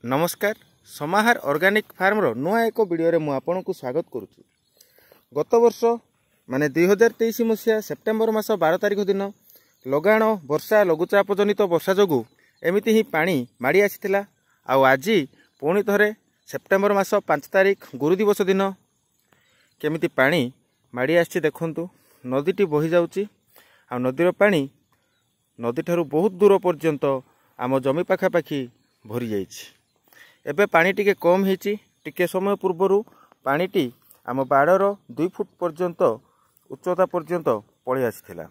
नमस्कार समाहार organic farm रो नुआ एक वीडियो रे मु आपन को स्वागत करुछु। गत वर्ष माने 2023 मसिया सेप्टेम्बर मास 12 तारिख दिन लगाण वर्षा लघुचाप जनित वर्षा जोगु एमिति ही पानी माड़ी आसीथिला। आ आज पुणी थरे सेप्टेम्बर मास 5 तारिख गुरु दिवस दिन केमिति पानी माड़ी आसी देखंतु। नदीटी बही जाउची आ नदीर पानी नदी ठारू बहुत दूर पर्यंत आम जमी पाखापाखि भरी जाइछि। एबे पानी टिके कम हेची, टिके समय पूर्वरु पानीटी आम बाड़र 2 फुट पर्यंत उच्चता पर्यंत पळि आसीथिला।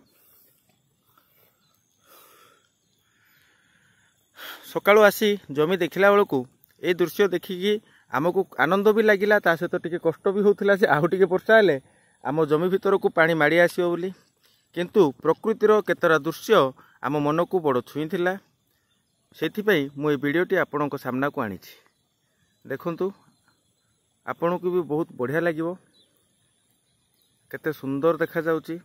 सकाळु आसी जमी देखिला बेलकु ए दृश्य देखिकी आमको आनंद भी लागिला, ता सहित टिके कष्ट भी होउथिला जे आउ टिके वर्षा हेले आम जमी भितर को पानी माड़ी आसीओ बोली। किंतु प्रकृतिर केतरा दृश्य आम मन को बड़ छुईथिला। सेथिपई मु ए वीडियोटी आपणक सामना को आनिछि। देखंतु आपन को भी बहुत बढ़िया लागिवो, केते सुंदर देखा जाउची।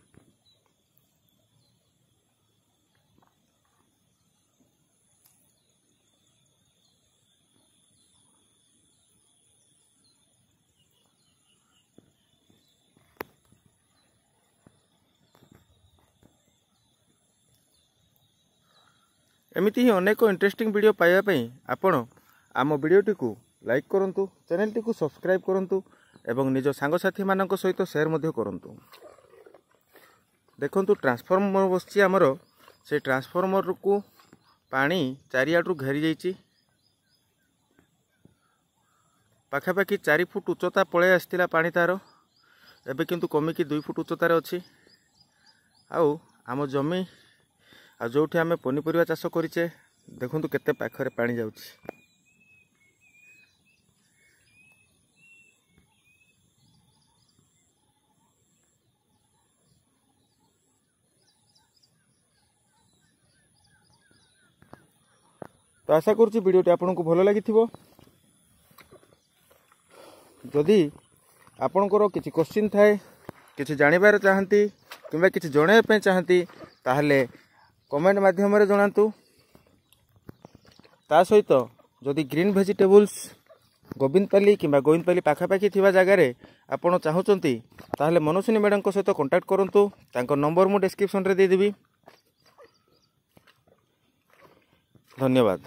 एमिति ही अनेक इंटरेस्टिंग वीडियो पाइबा पई आपण आम वीडियोटी को लाइक करंतु, चैनल टी को सब्सक्राइब करंतु एवं निज सांगसाथी मानक सहित शेयर मध्य करंतु। देखंतु ट्रांसफॉर्मर बसची आमर, से ट्रांसफॉर्मर को पानी चारियाडू घेरी जाइछि। पाखापाखि 4 फुट उच्चता पळे आस्तिला पानी तार, एबे किंतु कमिकी 2 फुट उच्चतार अछि। आउ आम जमी आ जोठी आमे पनीपरिया चाष करिचे देखंतु केते पाखरे पानी जाउछि। तो आशा करुच्ची वीडियोटी आपन को भल लगी। जदि आपणकर किसी क्वेश्चन थाए, किसी जानिबार चाहती किंबा किसी जणाइबा पे चाहती, ताहले कमेंट माध्यम रे जणातु। ता सहित जदि ग्रीन वेजिटेबल्स गोविंदपाली किंबा गोविंदपाली पाखापाखि थिबा जगार आपण चाहूचंती, ताहले मनोसिनी मैडम को सहित कांटेक्ट करंतु। तांको नंबर मु डिस्क्रिप्शन रे दे देबी। धन्यवाद।